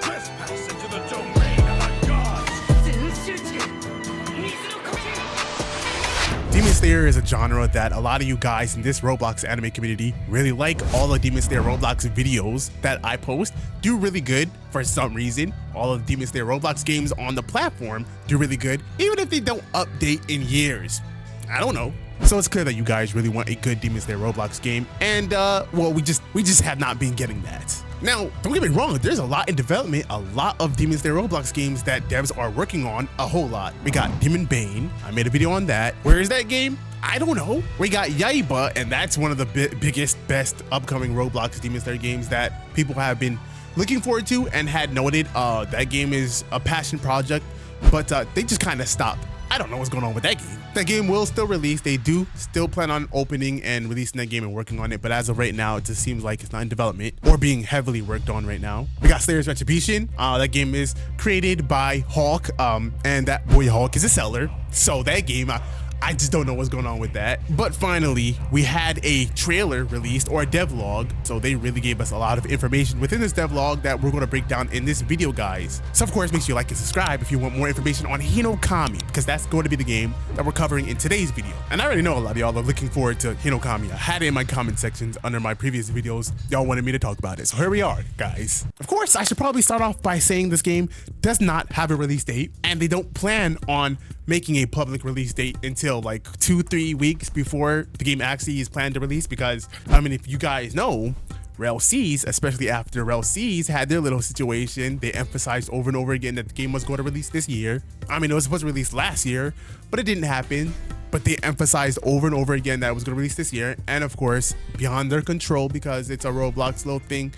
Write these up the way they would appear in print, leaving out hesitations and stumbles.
Trespass into the domain of the gods. Demon Slayer is a genre that a lot of you guys in this Roblox anime community really like. All the Demon Slayer Roblox videos that I post do really good for some reason. All of the Demon Slayer Roblox games on the platform do really good, even if they don't update in years. I don't know. So it's clear that you guys really want a good Demon Slayer Roblox game, and well, we just have not been getting that. Now, don't get me wrong, there's a lot in development, a lot of Demon Slayer Roblox games that devs are working on, a whole lot. We got Demon Bane, I made a video on that. Where is that game? I don't know. We got Yaiba, and that's one of the biggest, best upcoming Roblox Demon Slayer games that people have been looking forward to and had noted. That game is a passion project, but they just kind of stopped. I don't know what's going on with that game. That game will still release. They do still plan on opening and releasing that game and working on it, but as of right now, it just seems like it's not in development or being heavily worked on right now. We got Slayer's Retribution. That game is created by Hawk, and that boy Hawk is a seller. So that game, I just don't know what's going on with that. But finally, we had a trailer released, or a devlog. So they really gave us a lot of information within this devlog that we're going to break down in this video, guys. So of course, make sure you like and subscribe if you want more information on Hinokami, because that's going to be the game that we're covering in today's video. And I already know a lot of y'all are looking forward to Hinokami. I had it in my comment sections under my previous videos. Y'all wanted me to talk about it. So here we are, guys. Of course, I should probably start off by saying this game does not have a release date, and they don't plan on making a public release date until like 2-3 weeks before the game actually is planned to release, because I mean, if you guys know, Rel C's, especially after Rel C's had their little situation, they emphasized over and over again that the game was going to release this year. I mean, it was supposed to release last year, but it didn't happen. But they emphasized over and over again that it was going to release this year. And of course, beyond their control, because it's a Roblox little thing,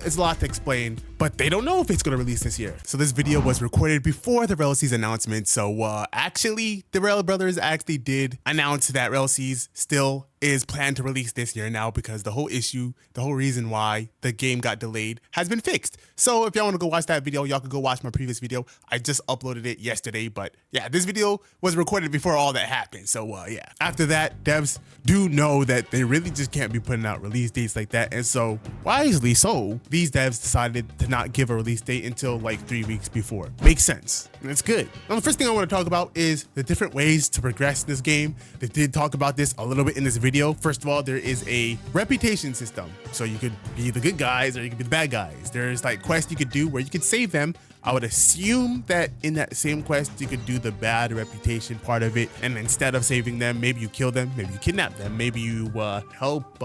it's a lot to explain, but they don't know if it's going to release this year. So this video was recorded before the Rel C's announcement. So actually, the Rel brothers actually did announce that Rel C's still is planned to release this year now, because the whole issue, the whole reason why the game got delayed has been fixed. So if y'all want to go watch that video, y'all can go watch my previous video. I just uploaded it yesterday, but yeah, this video was recorded before all that happened. So yeah, after that, devs do know that they really just can't be putting out release dates like that. And so wisely so, these devs decided to not give a release date until like 3 weeks before. Makes sense. And it's good. Now, the first thing I want to talk about is the different ways to progress in this game. They did talk about this a little bit in this video. First of all, there is a reputation system. So you could be the good guys or you could be the bad guys. There's like quests you could do where you could save them. I would assume that in that same quest, you could do the bad reputation part of it. And instead of saving them, maybe you kill them, maybe you kidnap them, maybe you help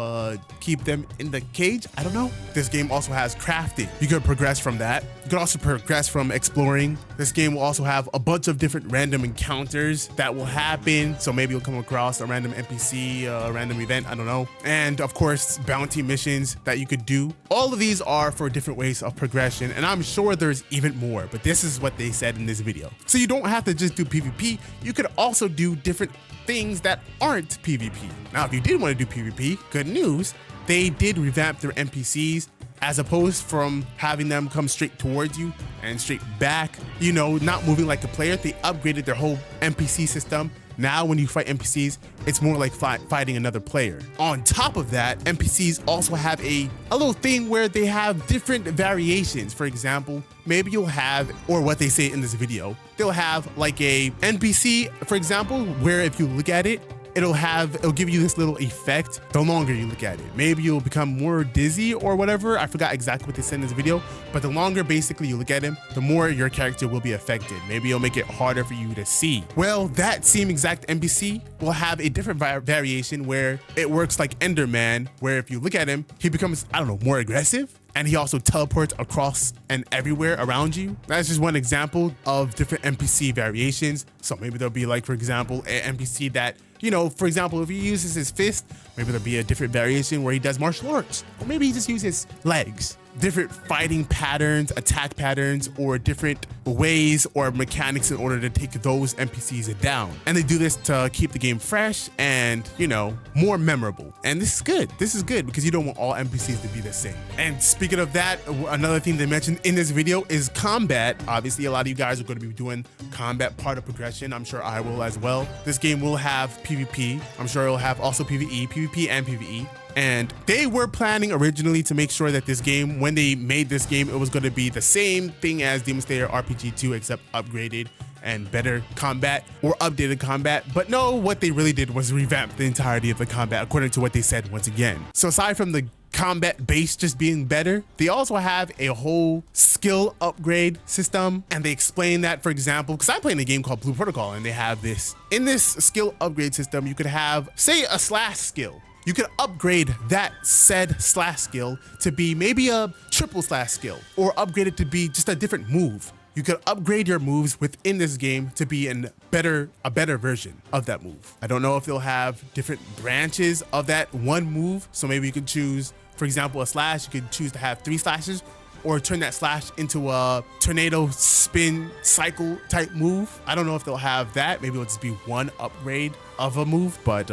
keep them in the cage. I don't know. This game also has crafting. You could progress from that. You could also progress from exploring. This game will also have a bunch of different random encounters that will happen. So maybe you'll come across a random NPC, a random event, I don't know. And of course, bounty missions that you could do. All of these are for different ways of progression. And I'm sure there's even more, but this is what they said in this video. So you don't have to just do PvP. You could also do different things that aren't PvP. Now, if you did want to do PvP, good news, they did revamp their NPCs. As opposed from having them come straight towards you and straight back, you know, not moving like a player, they upgraded their whole NPC system. Now, when you fight NPCs, it's more like fighting another player. On top of that, NPCs also have a little thing where they have different variations. For example, maybe you'll have, or what they say in this video, they'll have like a NPC, for example, where if you look at it, it'll give you this little effect the longer you look at it. Maybe you'll become more dizzy or whatever. I forgot exactly what they said in this video, but the longer basically you look at him, the more your character will be affected. Maybe it'll make it harder for you to see. Well, that same exact NPC will have a different variation where it works like Enderman, where if you look at him, he becomes, I don't know, more aggressive. And he also teleports across and everywhere around you. That's just one example of different NPC variations. So maybe there'll be like, for example, an NPC that, you know, for example, if he uses his fist, maybe there'll be a different variation where he does martial arts. Or maybe he just uses legs. different fighting patterns, attack patterns, or different ways or mechanics in order to take those NPCs down. And they do this to keep the game fresh and, you know, more memorable. And this is good. This is good because you don't want all NPCs to be the same. And speaking of that, another thing they mentioned in this video is combat. Obviously, a lot of you guys are going to be doing combat part of progression. I'm sure I will as well. This game will have PvP. I'm sure it'll have also PvP and PvE. And they were planning originally to make sure that this game, when they made this game, it was going to be the same thing as Demon Slayer RPG 2, except upgraded and better combat or updated combat. But no, what they really did was revamp the entirety of the combat according to what they said once again. So aside from the combat base just being better, they also have a whole skill upgrade system. And they explain that, for example, because I play in a game called Blue Protocol, and they have this. In this skill upgrade system, you could have, say, a slash skill. You can upgrade that said slash skill to be maybe a triple slash skill, or upgrade it to be just a different move. You can upgrade your moves within this game to be a better version of that move. I don't know if they'll have different branches of that one move. So maybe you could choose, for example, a slash. You could choose to have 3 slashes, or turn that slash into a tornado spin cycle type move. I don't know if they'll have that. Maybe it'll just be one upgrade of a move, but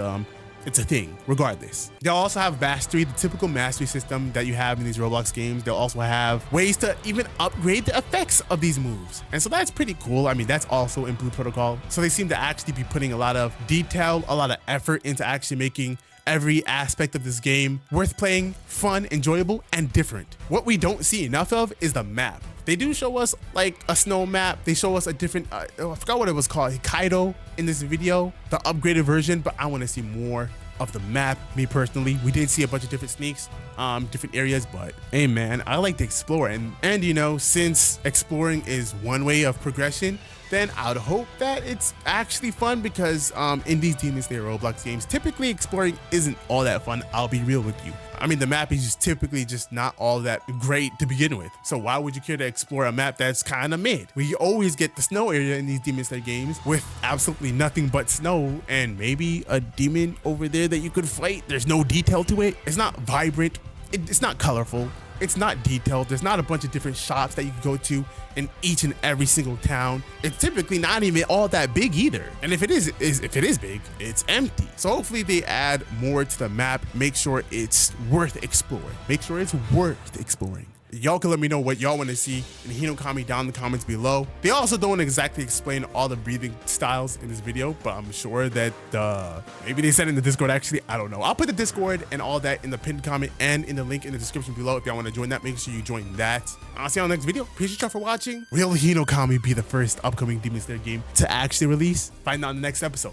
it's a thing regardless. They'll also have mastery, the typical mastery system that you have in these Roblox games. They'll also have ways to even upgrade the effects of these moves. And so that's pretty cool. I mean, that's also in Blue Protocol. So they seem to actually be putting a lot of detail, a lot of effort into actually making every aspect of this game worth playing, fun, enjoyable, and different. What we don't see enough of is the map. They do show us like a snow map. They show us a different, I forgot what it was called, Kaido in this video, the upgraded version, but I want to see more of the map, me personally. We did see a bunch of different sneaks, different areas, but hey man, I like to explore. And you know, since exploring is one way of progression, then I would hope that it's actually fun, because in these Demon Slayer Roblox games, typically exploring isn't all that fun. I'll be real with you. I mean, the map is just typically just not all that great to begin with. So why would you care to explore a map that's kind of mid? We always get the snow area in these Demon Slayer games with absolutely nothing but snow and maybe a demon over there that you could fight. There's no detail to it. It's not vibrant. It's not colorful. It's not detailed. There's not a bunch of different shops that you can go to in each and every single town. It's typically not even all that big either. And if it is big, it's empty. So hopefully they add more to the map, make sure it's worth exploring. Make sure it's worth exploring. Y'all can let me know what y'all want to see in Hinokami down in the comments below. They also don't exactly explain all the breathing styles in this video, but I'm sure that maybe they said in the Discord. Actually, I don't know. I'll put the Discord and all that in the pinned comment and in the link in the description below. If y'all want to join that, make sure you join that. I'll see you on the next video. Appreciate y'all for watching. Will Hinokami be the first upcoming Demon Slayer game to actually release? Find out in the next episode.